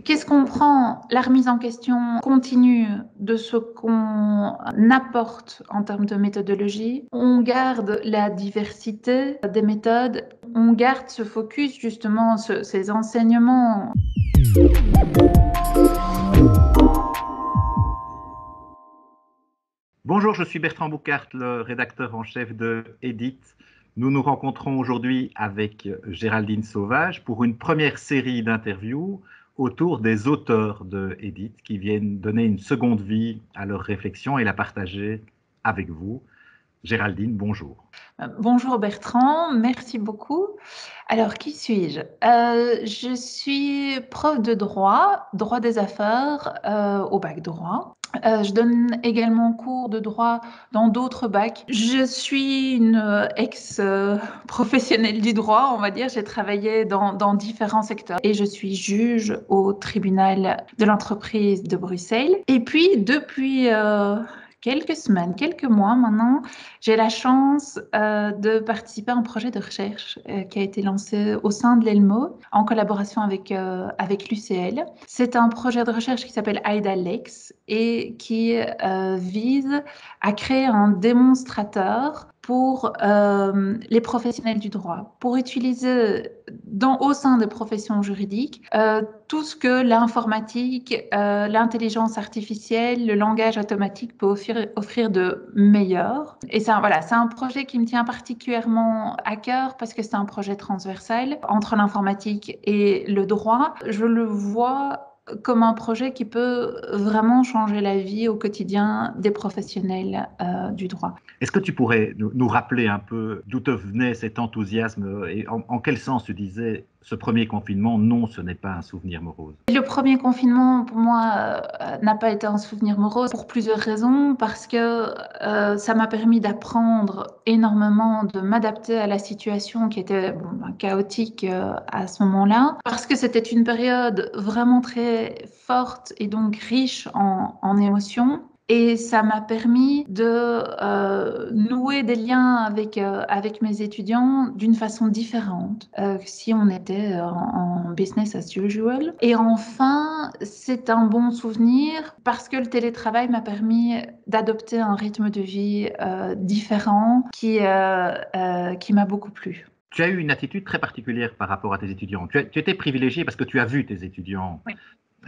Qu'est-ce qu'on prend? La remise en question continue de ce qu'on apporte en termes de méthodologie. On garde la diversité des méthodes. On garde ce focus, justement, ces enseignements. Bonjour, je suis Bertrand Boucart, le rédacteur en chef de Edith. Nous nous rencontrons aujourd'hui avec Géraldine Sauvage pour une première série d'interviews autour des auteurs de Edith qui viennent donner une seconde vie à leurs réflexions et la partager avec vous. Géraldine, bonjour. Bonjour Bertrand, merci beaucoup. Alors, qui suis-je? Je suis prof de droit des affaires au bac droit. Je donne également cours de droit dans d'autres bacs. Je suis une ex-professionnelle du droit, on va dire. J'ai travaillé dans différents secteurs et je suis juge au tribunal de l'entreprise de Bruxelles. Et puis, depuis quelques semaines, quelques mois maintenant, j'ai la chance de participer à un projet de recherche qui a été lancé au sein de l'ELMO en collaboration avec l'UCL. C'est un projet de recherche qui s'appelle IDALEX et qui vise à créer un démonstrateur pour les professionnels du droit, pour utiliser au sein des professions juridiques tout ce que l'informatique, l'intelligence artificielle, le langage automatique peut offrir de meilleur. Et c'est un projet qui me tient particulièrement à cœur parce que c'est un projet transversal entre l'informatique et le droit. Je le vois comme un projet qui peut vraiment changer la vie au quotidien des professionnels du droit. Est-ce que tu pourrais nous rappeler un peu d'où te venait cet enthousiasme et en quel sens tu disais ce premier confinement, non, ce n'est pas un souvenir morose? Le premier confinement, pour moi, n'a pas été un souvenir morose pour plusieurs raisons, parce que ça m'a permis d'apprendre énormément, de m'adapter à la situation qui était chaotique à ce moment-là, parce que c'était une période vraiment très forte et donc riche en émotions. Et ça m'a permis de nouer des liens avec mes étudiants d'une façon différente que si on était en business as usual. Et enfin, c'est un bon souvenir parce que le télétravail m'a permis d'adopter un rythme de vie différent qui m'a beaucoup plu. Tu as eu une attitude très particulière par rapport à tes étudiants. Tu étais privilégiée parce que tu as vu tes étudiants. Oui.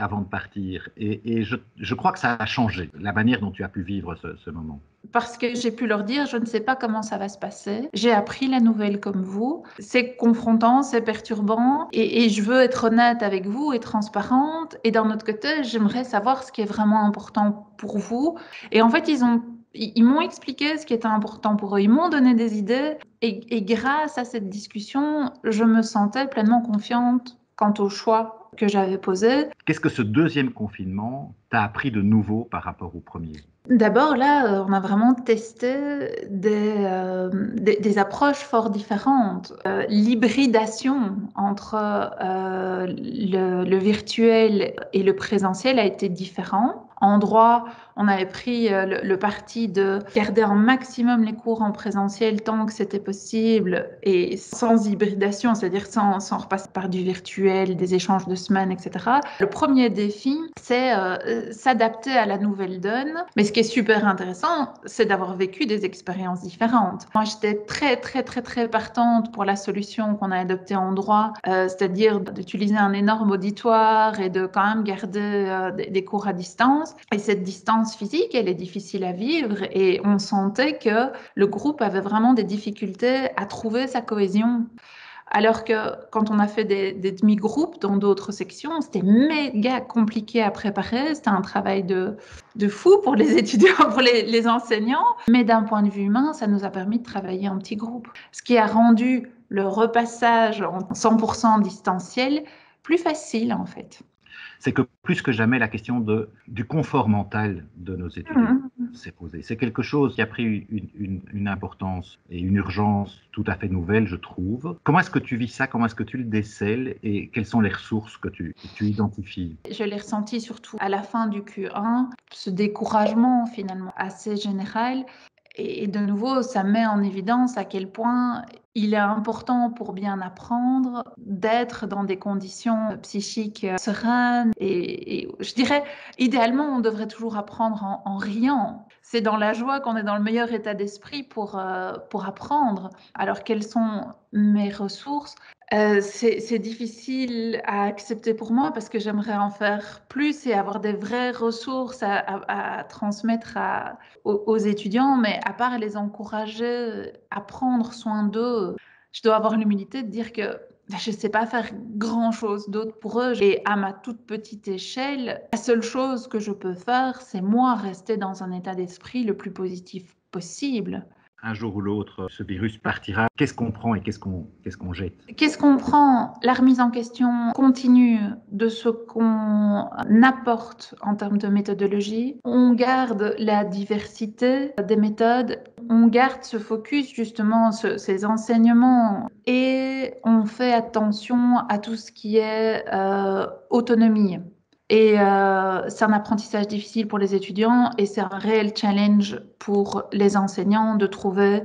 Avant de partir. Et je crois que ça a changé, la manière dont tu as pu vivre ce moment. Parce que j'ai pu leur dire, je ne sais pas comment ça va se passer. J'ai appris la nouvelle comme vous. C'est confrontant, c'est perturbant. Et je veux être honnête avec vous et transparente. Et d'un autre côté, j'aimerais savoir ce qui est vraiment important pour vous. Et en fait, ils m'ont expliqué ce qui était important pour eux. Ils m'ont donné des idées. Et grâce à cette discussion, je me sentais pleinement confiante quant au choix que j'avais posé. Qu'est-ce que ce deuxième confinement t'a appris de nouveau par rapport au premier? D'abord, là, on a vraiment testé des approches fort différentes. L'hybridation entre le virtuel et le présentiel a été différent. En droit, on avait pris le parti de garder un maximum les cours en présentiel tant que c'était possible et sans hybridation, c'est-à-dire sans repasser par du virtuel, des échanges de semaines, etc. Le premier défi, c'est s'adapter à la nouvelle donne. Mais ce qui est super intéressant, c'est d'avoir vécu des expériences différentes. Moi, j'étais très, très, très, très partante pour la solution qu'on a adoptée en droit, c'est-à-dire d'utiliser un énorme auditoire et de quand même garder des cours à distance. Et cette distance physique, elle est difficile à vivre et on sentait que le groupe avait vraiment des difficultés à trouver sa cohésion. Alors que quand on a fait des demi-groupes dans d'autres sections, c'était méga compliqué à préparer. C'était un travail de fou pour les étudiants, pour les enseignants. Mais d'un point de vue humain, ça nous a permis de travailler en petits groupes. Ce qui a rendu le repassage en 100% distanciel plus facile, en fait. C'est que plus que jamais, la question du confort mental de nos étudiants s'est posée. C'est quelque chose qui a pris une importance et une urgence tout à fait nouvelle, je trouve. Comment est-ce que tu vis ça? Comment est-ce que tu le décèles? Et quelles sont les ressources que tu identifies? Je l'ai ressenti surtout à la fin du Q1, ce découragement finalement assez général. Et de nouveau, ça met en évidence à quel point il est important pour bien apprendre d'être dans des conditions psychiques sereines. Et je dirais, idéalement, on devrait toujours apprendre en riant. C'est dans la joie qu'on est dans le meilleur état d'esprit pour apprendre. Alors, quelles sont mes ressources? C'est difficile à accepter pour moi parce que j'aimerais en faire plus et avoir des vraies ressources à transmettre aux étudiants, mais à part les encourager à prendre soin d'eux, je dois avoir l'humilité de dire que je ne sais pas faire grand-chose d'autre pour eux. Et à ma toute petite échelle, la seule chose que je peux faire, c'est moi rester dans un état d'esprit le plus positif possible. Un jour ou l'autre, ce virus partira. Qu'est-ce qu'on prend et qu'est-ce qu'on jette? Qu'est-ce qu'on prend? La remise en question continue de ce qu'on apporte en termes de méthodologie. On garde la diversité des méthodes. On garde ce focus, justement, ces enseignements. Et on fait attention à tout ce qui est autonomie. Et c'est un apprentissage difficile pour les étudiants et c'est un réel challenge pour les enseignants de trouver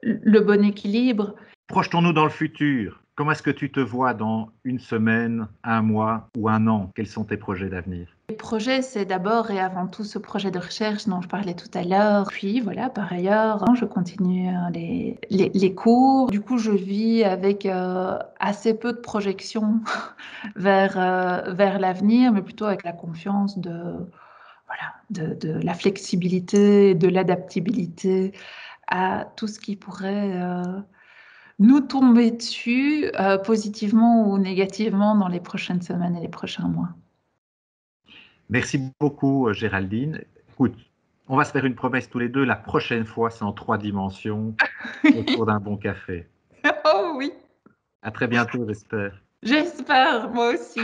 le bon équilibre. Projetons-nous dans le futur. Comment est-ce que tu te vois dans une semaine, un mois ou un an? Quels sont tes projets d'avenir? Les projets, c'est d'abord et avant tout ce projet de recherche dont je parlais tout à l'heure. Puis voilà, par ailleurs, je continue les cours. Du coup, je vis avec assez peu de projections vers l'avenir, mais plutôt avec la confiance de la flexibilité, de l'adaptabilité à tout ce qui pourrait nous tomber dessus, positivement ou négativement, dans les prochaines semaines et les prochains mois. Merci beaucoup, Géraldine. Écoute, on va se faire une promesse tous les deux. La prochaine fois, c'est en 3 dimensions, autour d'un bon café. Oh oui, À très bientôt, j'espère. j'espère, moi aussi.